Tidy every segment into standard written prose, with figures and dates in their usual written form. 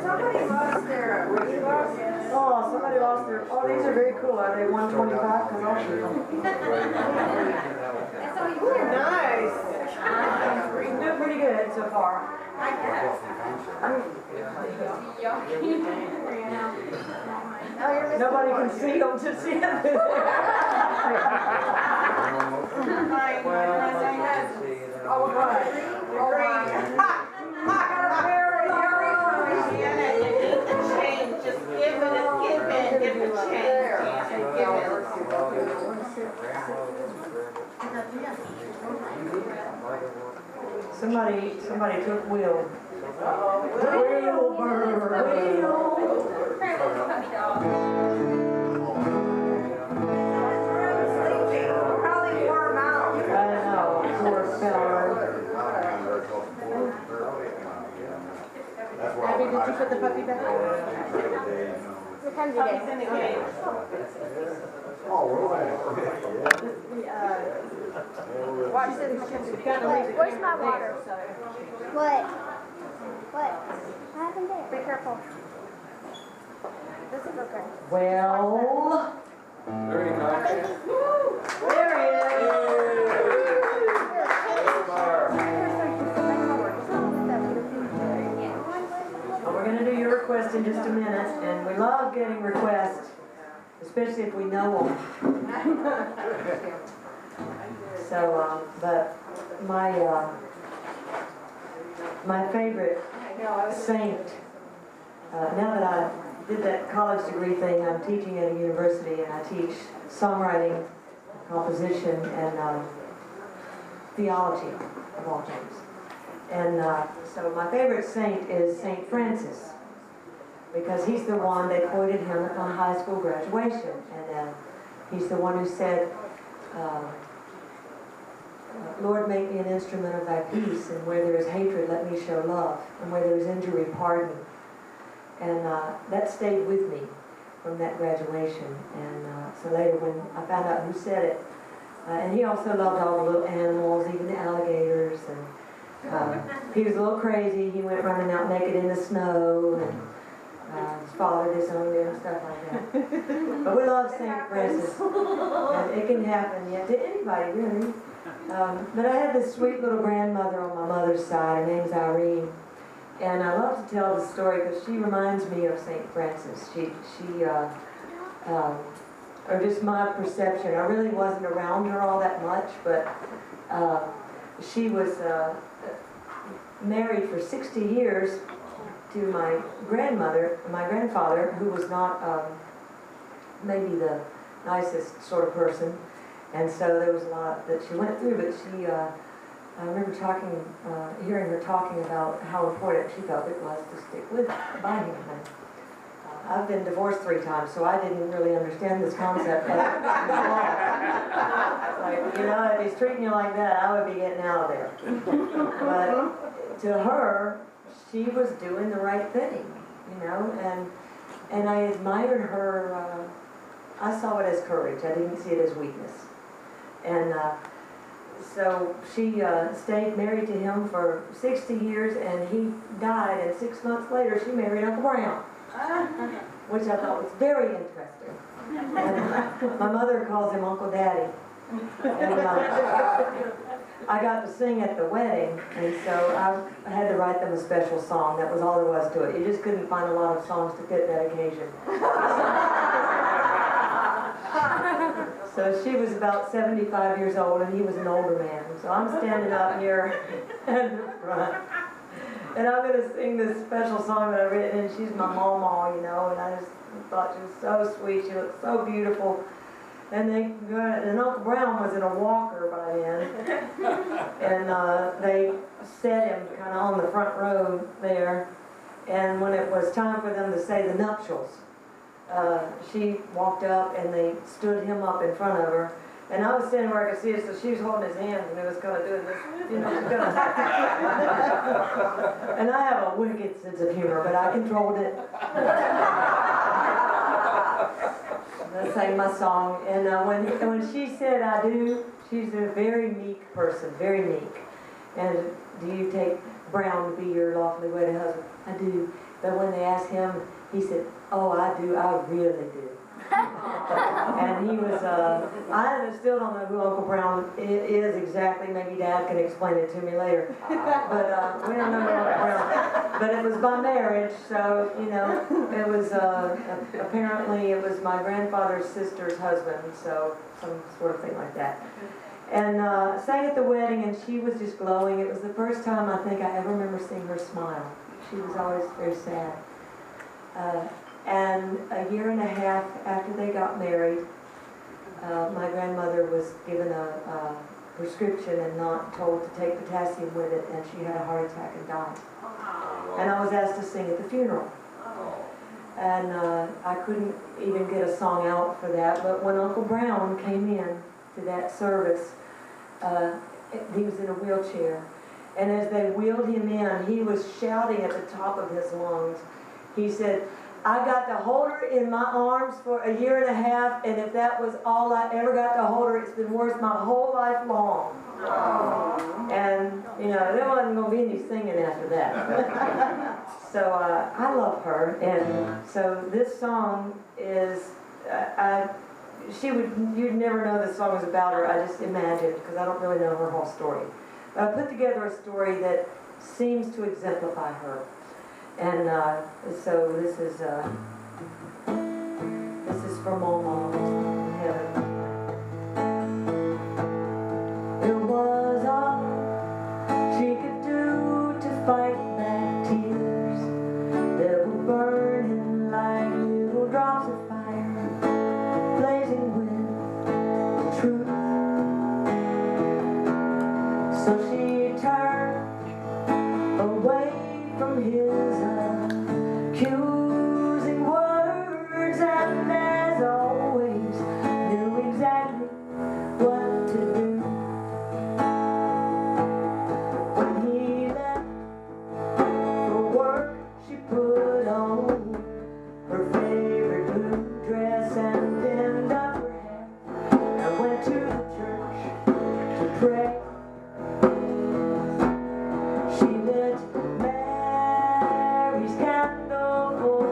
Somebody lost their, Oh, somebody lost their, oh, these are very cool. Are they 125? Because I'll shoot them. Nice. You're doing pretty good so far. I guess. Nobody can see them to see them. Oh, right. All right. Just give it, give it a chance. Somebody took Will. Probably wore him out. I know, poor fella. Abby, did you put the puppy back? What time is it? In the cage. Watch this. Where's my water? What? What? What happened there? Be careful. This is okay. Well, Very nice. there he is. Well, we're going to do your request in just a minute, and we love getting requests, especially if we know them. So, but my favorite saint, now that I did that college degree thing, I'm teaching at a university, and I teach songwriting, composition, and theology, of all things. And so my favorite saint is St. Francis, because he's the one, they quoted him at my high school graduation, and he's the one who said, Lord, make me an instrument of thy peace, and where there is hatred, let me show love, and where there is injury, pardon. And that stayed with me from that graduation. And so later when I found out who said it, and he also loved all the little animals, even the alligators, and he was a little crazy. He went running out naked in the snow, and his father disowned him and stuff like that. But we love St. Francis, and it can happen, yeah, to anybody, really. But I had this sweet little grandmother on my mother's side. Her name's Irene, and I love to tell the story because she reminds me of St. Francis. Or just my perception. I really wasn't around her all that much, but she was married for 60 years to my grandfather, who was not maybe the nicest sort of person. And so there was a lot that she went through, but she, I remember hearing her talking about how important she felt it was to stick by him. And, I've been divorced 3 times, so I didn't really understand this concept. Like, you know, if he's treating you like that, I would be getting out of there. But to her, she was doing the right thing, you know, and I admired her. I saw it as courage. I didn't see it as weakness. And so she stayed married to him for 60 years, and he died, and 6 months later she married Uncle Brown, which I thought was very interesting. And my mother calls him Uncle Daddy. And I got to sing at the wedding, and so I had to write them a special song. That was all there was to it. You just couldn't find a lot of songs to fit that occasion. So she was about 75 years old, and he was an older man. So I'm standing out here in the front, and I'm going to sing this special song that I've written, and she's my mama, you know, and I just thought she was so sweet. She looked so beautiful. And Uncle Brown was in a walker by then, and they set him kind of on the front row there, and when it was time for them to say the nuptials, she walked up and they stood him up in front of her, and I was standing where I could see it, so she was holding his hand, and it was kind of doing this, you know, she's gonna and I have a wicked sense of humor, but I controlled it. I sang my song, and when she said I do, she's a very meek person, very meek. And do you take Brown to be your lawfully wedded husband? I do. But when they asked him, he said, "Oh, I do, I really do." And he was, I still don't know who Uncle Brown is exactly. Maybe Dad can explain it to me later. But we don't know who Uncle Brown. But it was by marriage, so, you know, it was, apparently it was my grandfather's sister's husband, so some sort of thing like that. And sang at the wedding, and she was just glowing. It was the first time I think I ever remember seeing her smile. She was always very sad. And a year and a half after they got married, my grandmother was given a prescription and not told to take potassium with it, and she had a heart attack and died. And I was asked to sing at the funeral. And I couldn't even get a song out for that, but when Uncle Brown came in to that service, he was in a wheelchair. And as they wheeled him in, he was shouting at the top of his lungs. He said, "I got to hold her in my arms for a year and a half, and if that was all I ever got to hold her, it's been worth my whole life long." And, you know, there wasn't going to be any singing after that. So I love her, and so this song is, you'd never know this song was about her. I just imagined, because I don't really know her whole story. But I put together a story that seems to exemplify her. And so this is for Mama in heaven. It was all she could do to fight back tears that were burning like little drops of fire, blazing with the truth. So she turned away from his accusing words, and as always knew exactly what to do. When he left for work, she put on her favorite blue dress and pinned up her hair and went to the church to pray. She lit Mary's candle for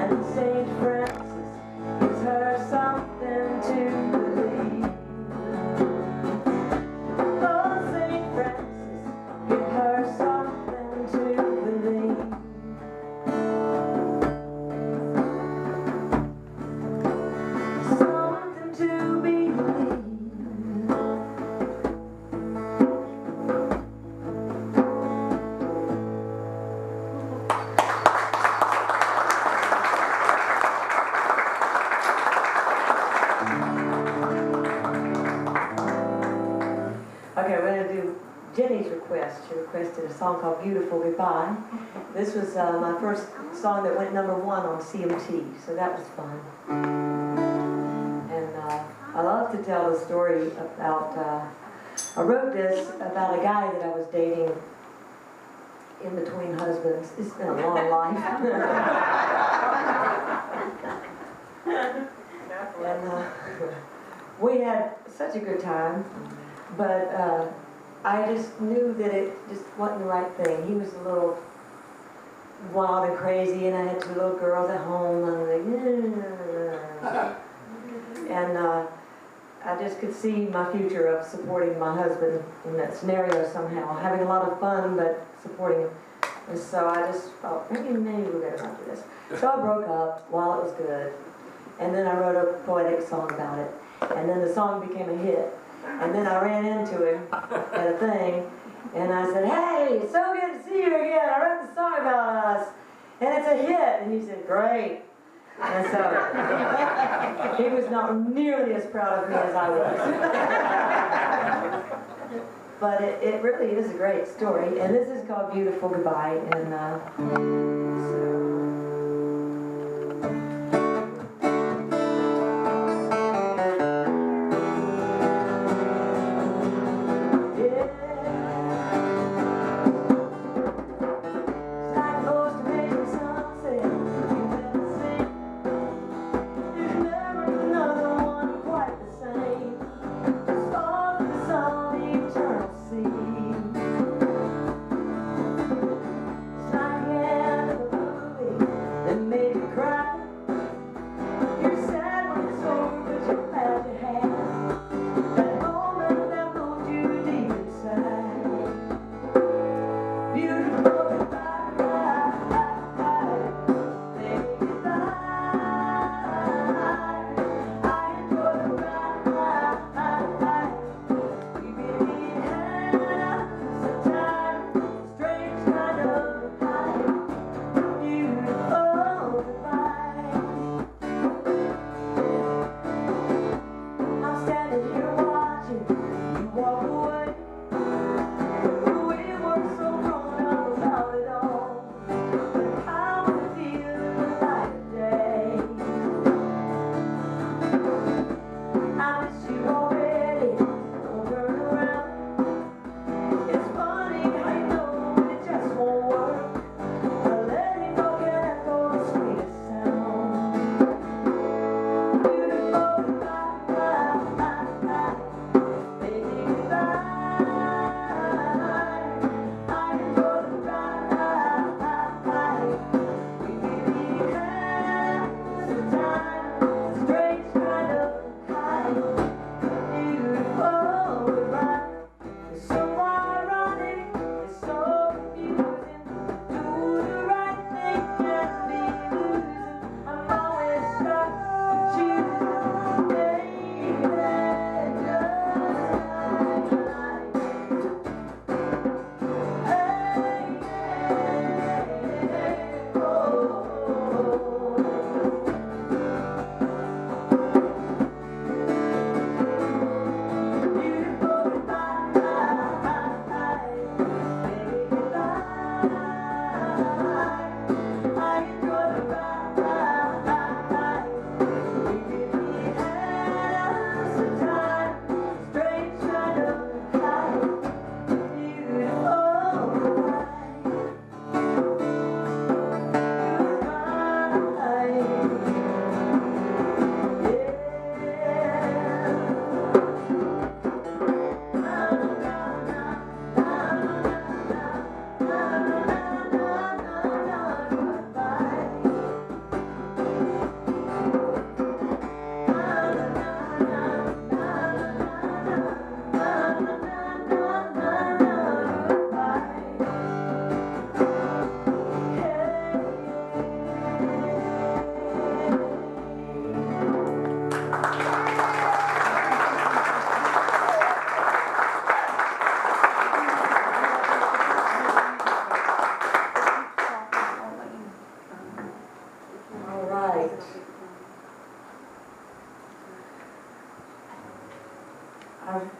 And St. Francis gives her something to believe. Oh, St. Francis, give her something to believe. Something to believe. Okay, we're going to do Jenny's request. She requested a song called Beautiful Goodbye. This was my first song that went #1 on CMT, so that was fun. And I love to tell the story about, I wrote this about a guy that I was dating in between husbands. It's been a long life. And we had such a good time. But I just knew that it just wasn't the right thing. He was a little wild and crazy, and I had 2 little girls at home, and I just could see my future of supporting my husband in that scenario somehow, having a lot of fun, but supporting him. And so I just thought, maybe we better not do this. So I broke up while it was good, and then I wrote a poetic song about it, and then the song became a hit. And then I ran into him at a thing, and I said, "Hey, it's so good to see you again. I wrote the song about us, and it's a hit." And he said, "Great." And so he was not nearly as proud of me as I was. But it really is a great story, and this is called Beautiful Goodbye. And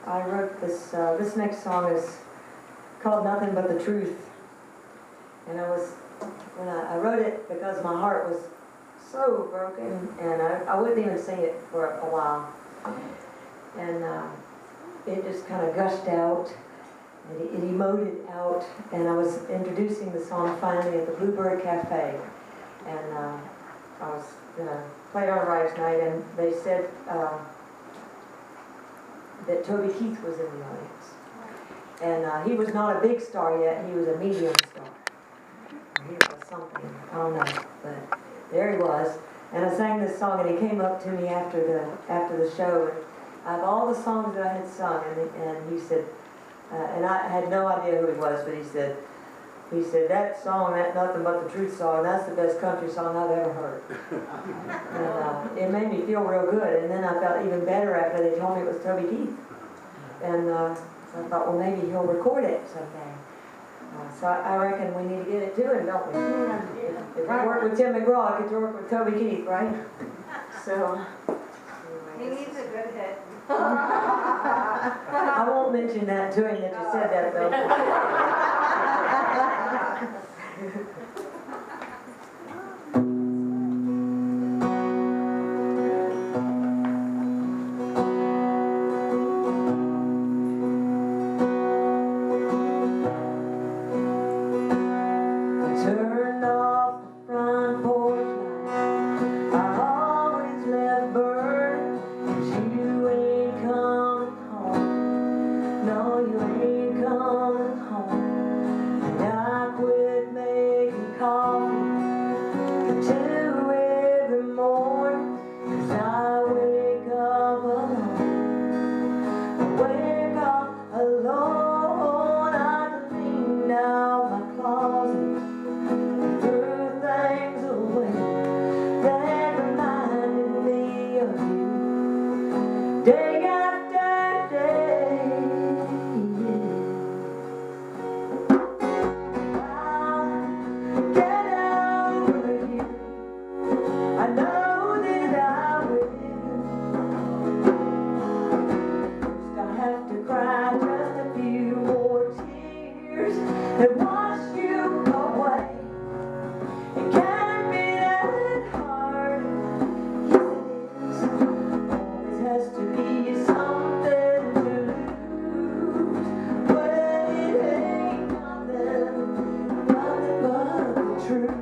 I wrote this, this next song is called Nothing But the Truth. And when I wrote it because my heart was so broken, and I wouldn't even sing it for a while. And it just kind of gushed out, and it emoted out, and I was introducing the song finally at the Bluebird Cafe. And I was going to play it on a writer's night, and they said that Toby Keith was in the audience. And he was not a big star yet, he was a medium star. He was something, I don't know, but there he was. And I sang this song, and he came up to me after the show. And out of all the songs that I had sung, and he said, and I had no idea who he was, but he said, that song, that Nothing But the Truth song, that's the best country song I've ever heard. And it made me feel real good. And then I felt even better after they told me it was Toby Keith. And so I thought, well, maybe he'll record it someday. So I reckon we need to get it to him, don't we? If I work with Tim McGraw, I could work with Toby Keith, right? So He needs a good hit. I won't mention that to him that you said that, though. Turned off the front porch light I always left burning, 'cause you ain't coming home. No, you ain't coming home. And I quit making coffee for 2 every morning, 'cause I wake up alone. I wake up alone. I cleaned out my closet, threw things away that reminded me of you, day after day. I'll get over you, I know that I will. First I have to cry just a few more tears and wash you away. It can't be that hard, yes it is. Always has to be something to lose, when it ain't nothing but the truth.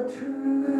the truth.